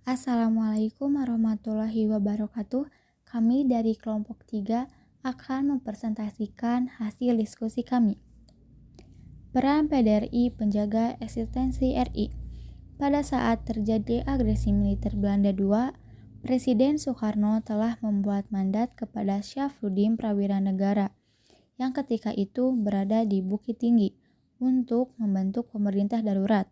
Assalamualaikum warahmatullahi wabarakatuh. Kami dari kelompok 3 akan mempresentasikan hasil diskusi kami. Peran PDRI penjaga eksistensi RI. Pada saat terjadi agresi militer Belanda II, Presiden Soekarno telah membuat mandat kepada Syafruddin Prawiranegara yang ketika itu berada di Bukit Tinggi untuk membentuk pemerintah darurat.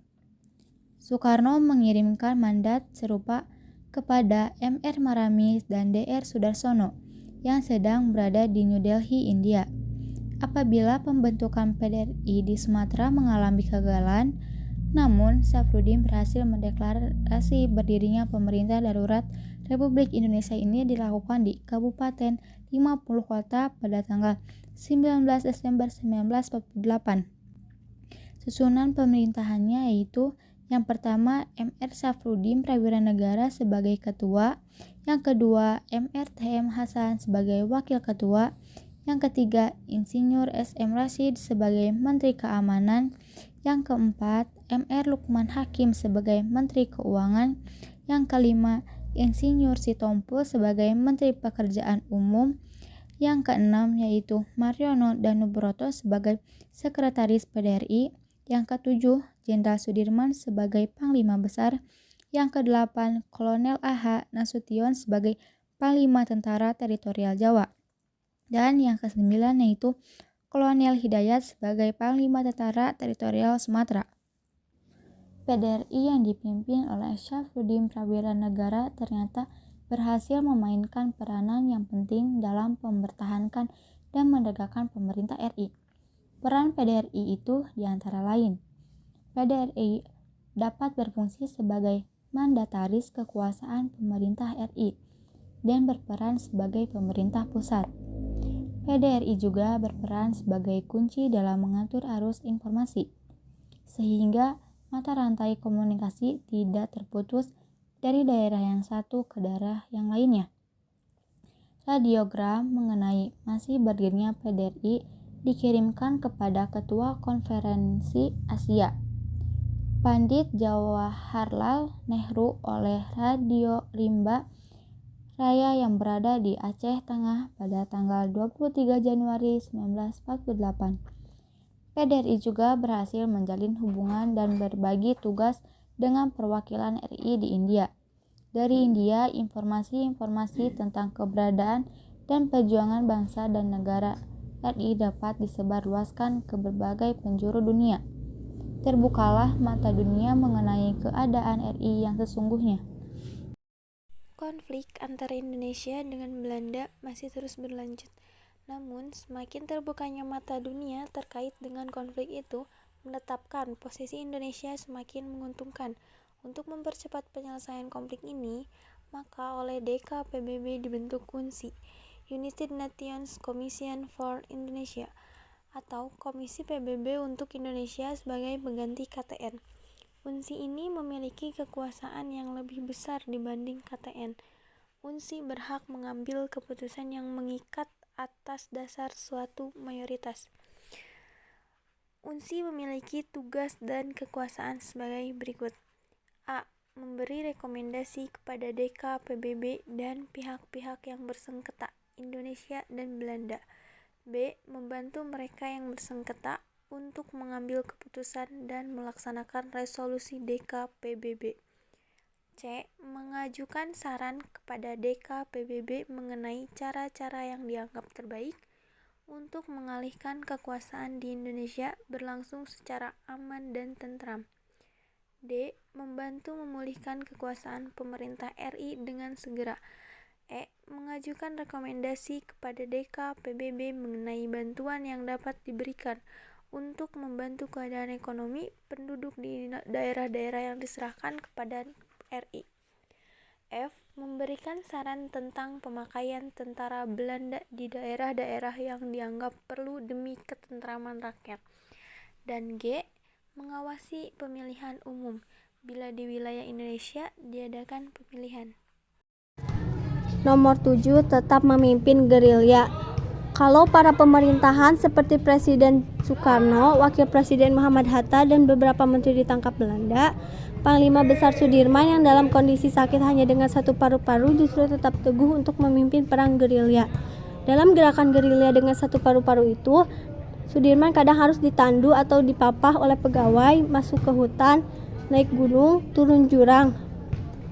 Soekarno mengirimkan mandat serupa kepada M.R. Maramis dan D.R. Sudarsono yang sedang berada di New Delhi, India. Apabila pembentukan PDRI di Sumatera mengalami kegagalan, namun Syafruddin berhasil mendeklarasi berdirinya pemerintah darurat Republik Indonesia ini dilakukan di Kabupaten 50 Kota pada tanggal 19 Desember 1948. Susunan pemerintahannya yaitu yang pertama M.R. Syafruddin Prawiranegara sebagai ketua, yang kedua M.R. T.M. Hasan sebagai wakil ketua, yang ketiga Insinyur S.M. Rashid sebagai Menteri Keamanan, yang keempat M.R. Lukman Hakim sebagai Menteri Keuangan, yang kelima Insinyur Sitompul sebagai Menteri Pekerjaan Umum, yang keenam yaitu Mariono Danubroto sebagai Sekretaris PDRI, yang ketujuh Jenderal Sudirman sebagai Panglima Besar, yang kedelapan Kolonel A.H. Nasution sebagai Panglima Tentara Teritorial Jawa, dan yang kesembilan yaitu Kolonel Hidayat sebagai Panglima Tentara Teritorial Sumatera. PDRI yang dipimpin oleh Syafruddin Prawiranegara ternyata berhasil memainkan peranan yang penting dalam mempertahankan dan menegakkan pemerintah RI. Peran PDRI itu diantara lain, PDRI dapat berfungsi sebagai mandataris kekuasaan pemerintah RI dan berperan sebagai pemerintah pusat. PDRI juga berperan sebagai kunci dalam mengatur arus informasi, sehingga mata rantai komunikasi tidak terputus dari daerah yang satu ke daerah yang lainnya. Radiogram mengenai masih berdirinya PDRI dikirimkan kepada Ketua Konferensi Asia, Pandit Jawaharlal Nehru oleh Radio Rimba Raya yang berada di Aceh Tengah pada tanggal 23 Januari 1948. PDRI juga berhasil menjalin hubungan dan berbagi tugas dengan perwakilan RI di India. Dari India, informasi-informasi tentang keberadaan dan perjuangan bangsa dan negara RI dapat disebarluaskan ke berbagai penjuru dunia. Terbukalah mata dunia mengenai keadaan RI yang sesungguhnya. Konflik antara Indonesia dengan Belanda masih terus berlanjut. Namun, semakin terbukanya mata dunia terkait dengan konflik itu menetapkan posisi Indonesia semakin menguntungkan. Untuk mempercepat penyelesaian konflik ini, maka oleh DKPBB dibentuk UNSI, United Nations Commission for Indonesia, atau Komisi PBB untuk Indonesia sebagai pengganti KTN. UNSI ini memiliki kekuasaan yang lebih besar dibanding KTN. UNSI berhak mengambil keputusan yang mengikat atas dasar suatu mayoritas. UNSI memiliki tugas dan kekuasaan sebagai berikut. A. Memberi rekomendasi kepada DKPBB dan pihak-pihak yang bersengketa, Indonesia dan Belanda. B. Membantu mereka yang bersengketa untuk mengambil keputusan dan melaksanakan resolusi DKPBB. C. Mengajukan saran kepada DKPBB mengenai cara-cara yang dianggap terbaik untuk mengalihkan kekuasaan di Indonesia berlangsung secara aman dan tentram. D. Membantu memulihkan kekuasaan pemerintah RI dengan segera. E. Mengajukan rekomendasi kepada DKPBB mengenai bantuan yang dapat diberikan untuk membantu keadaan ekonomi penduduk di daerah-daerah yang diserahkan kepada RI. F. Memberikan saran tentang pemakaian tentara Belanda di daerah-daerah yang dianggap perlu demi ketentraman rakyat. Dan G. Mengawasi pemilihan umum bila di wilayah Indonesia diadakan pemilihan. Nomor 7. Tetap memimpin gerilya. Kalau para pemerintahan seperti Presiden Soekarno, Wakil Presiden Muhammad Hatta, dan beberapa menteri ditangkap Belanda, Panglima Besar Sudirman yang dalam kondisi sakit hanya dengan satu paru-paru justru tetap teguh untuk memimpin perang gerilya. Dalam gerakan gerilya dengan satu paru-paru itu, Sudirman kadang harus ditandu atau dipapah oleh pegawai, masuk ke hutan, naik gunung, turun jurang,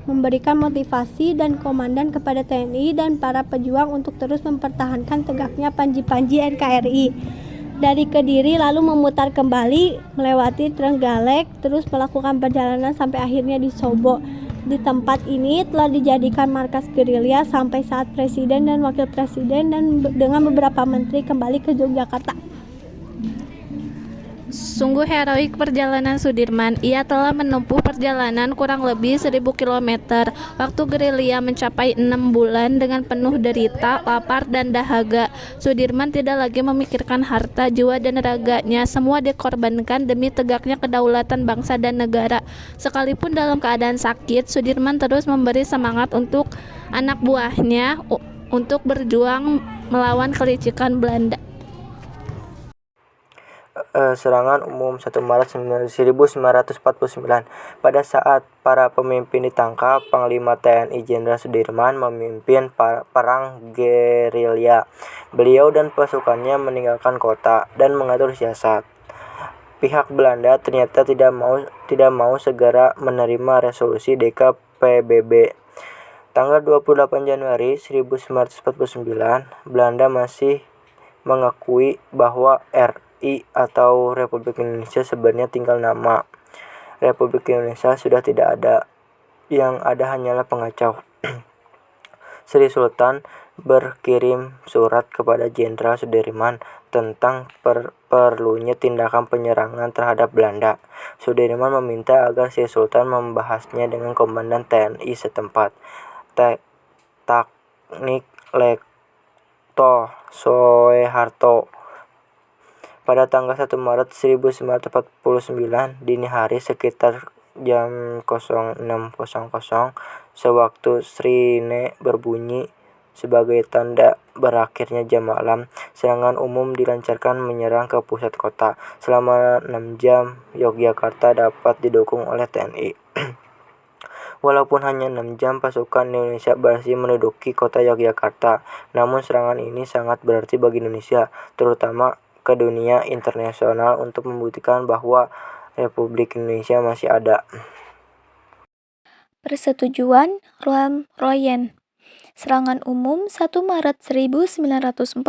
memberikan motivasi dan komandan kepada TNI dan para pejuang untuk terus mempertahankan tegaknya panji-panji NKRI. Dari Kediri lalu memutar kembali melewati Trenggalek, terus melakukan perjalanan sampai akhirnya di Sobo. Di tempat ini telah dijadikan markas gerilya sampai saat Presiden dan Wakil Presiden dan dengan beberapa menteri kembali ke Yogyakarta. Sungguh heroik perjalanan Sudirman. Ia telah menempuh perjalanan kurang lebih 1000 km. Waktu gerilya mencapai 6 bulan dengan penuh derita, lapar, dan dahaga. Sudirman tidak lagi memikirkan harta, jiwa, dan raganya. Semua dikorbankan demi tegaknya kedaulatan bangsa dan negara. Sekalipun dalam keadaan sakit, Sudirman terus memberi semangat untuk anak buahnya untuk berjuang melawan kelicikan Belanda. Serangan umum 1 Maret 1949. Pada saat para pemimpin ditangkap, Panglima TNI Jenderal Sudirman memimpin perang gerilya. Beliau dan pasukannya meninggalkan kota dan mengatur siasat. Pihak Belanda ternyata tidak mau segera menerima resolusi DKPBB. Tanggal 28 Januari 1949, Belanda masih mengakui bahwa RI atau Republik Indonesia sebenarnya tinggal nama. Republik Indonesia sudah tidak ada, yang ada hanyalah pengacau. Sri Sultan berkirim surat kepada Jenderal Sudirman tentang perlunya tindakan penyerangan terhadap Belanda. Sudirman meminta agar Sri Sultan membahasnya dengan komandan TNI setempat, Taknik Lekto Soeharto. Pada tanggal 1 Maret 1949 dini hari sekitar jam 06.00 sewaktu sirine berbunyi sebagai tanda berakhirnya jam malam, serangan umum dilancarkan menyerang ke pusat kota. Selama 6 jam Yogyakarta dapat didukung oleh TNI. Walaupun hanya 6 jam pasukan Indonesia berhasil menduduki kota Yogyakarta, namun serangan ini sangat berarti bagi Indonesia, terutama ke dunia internasional untuk membuktikan bahwa Republik Indonesia masih ada. Persetujuan Royen. Serangan umum 1 Maret 1949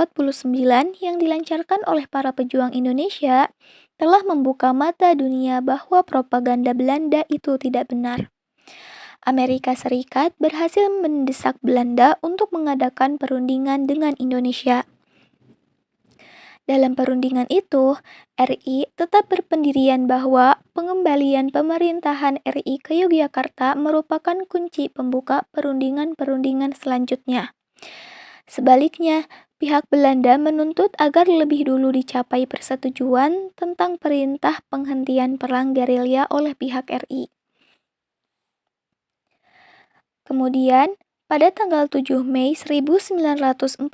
yang dilancarkan oleh para pejuang Indonesia telah membuka mata dunia bahwa propaganda Belanda itu tidak benar. Amerika Serikat berhasil mendesak Belanda untuk mengadakan perundingan dengan Indonesia. Dalam perundingan itu, RI tetap berpendirian bahwa pengembalian pemerintahan RI ke Yogyakarta merupakan kunci pembuka perundingan-perundingan selanjutnya. Sebaliknya, pihak Belanda menuntut agar lebih dulu dicapai persetujuan tentang perintah penghentian perang gerilya oleh pihak RI. Kemudian, pada tanggal 7 Mei 1949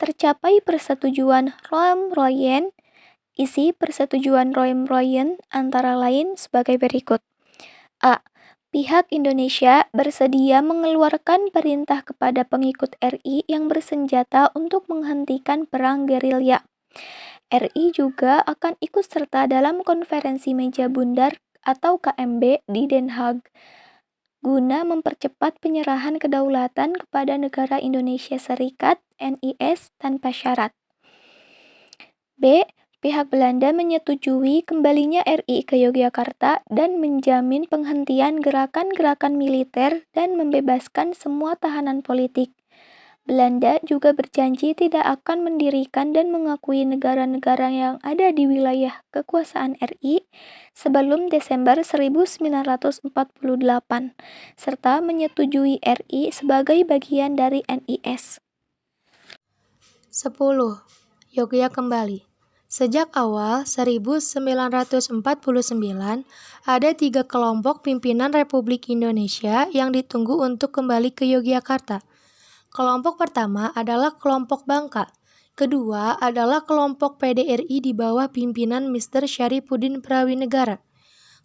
tercapai persetujuan Rome-Royen. Isi persetujuan Rome-Royen antara lain sebagai berikut. A. Pihak Indonesia bersedia mengeluarkan perintah kepada pengikut RI yang bersenjata untuk menghentikan perang gerilya. RI juga akan ikut serta dalam konferensi meja bundar atau KMB di Den Haag, guna mempercepat penyerahan kedaulatan kepada negara Indonesia Serikat (NIS) tanpa syarat. B. Pihak Belanda menyetujui kembalinya RI ke Yogyakarta dan menjamin penghentian gerakan-gerakan militer dan membebaskan semua tahanan politik. Belanda juga berjanji tidak akan mendirikan dan mengakui negara-negara yang ada di wilayah kekuasaan RI sebelum Desember 1948, serta menyetujui RI sebagai bagian dari NIS. 10. Yogya kembali. Sejak awal 1949, ada 3 kelompok pimpinan Republik Indonesia yang ditunggu untuk kembali ke Yogyakarta. Kelompok pertama adalah kelompok Bangka, kedua adalah kelompok PDRI di bawah pimpinan Mr. Syarifuddin Prawinegara.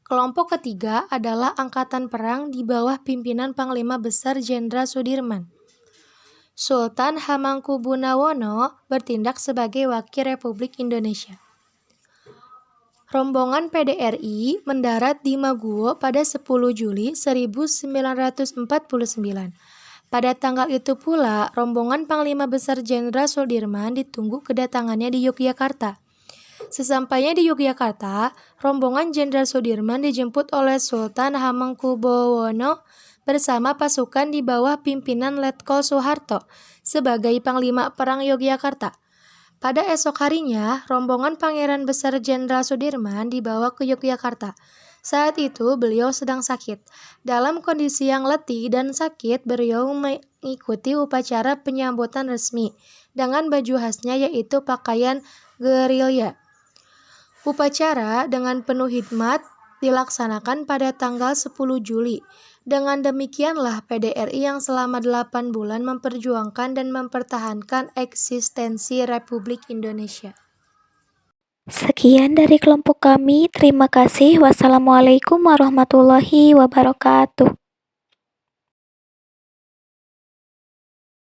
Kelompok ketiga adalah angkatan perang di bawah pimpinan Panglima Besar Jenderal Sudirman. Sultan Hamengkubuwono bertindak sebagai Wakil Republik Indonesia. Rombongan PDRI mendarat di Maguwo pada 10 Juli 1949. Pada tanggal itu pula, rombongan Panglima Besar Jenderal Sudirman ditunggu kedatangannya di Yogyakarta. Sesampainya di Yogyakarta, rombongan Jenderal Sudirman dijemput oleh Sultan Hamengkubuwono bersama pasukan di bawah pimpinan Letkol Soeharto sebagai Panglima Perang Yogyakarta. Pada esok harinya, rombongan Pangeran Besar Jenderal Sudirman dibawa ke Yogyakarta. Saat itu beliau sedang sakit. Dalam kondisi yang letih dan sakit, beliau mengikuti upacara penyambutan resmi dengan baju khasnya yaitu pakaian gerilya. Upacara dengan penuh hikmat dilaksanakan pada tanggal 10 Juli. Dengan demikianlah PDRI yang selama 8 bulan memperjuangkan dan mempertahankan eksistensi Republik Indonesia. Sekian dari kelompok kami. Terima kasih. Wassalamualaikum warahmatullahi wabarakatuh.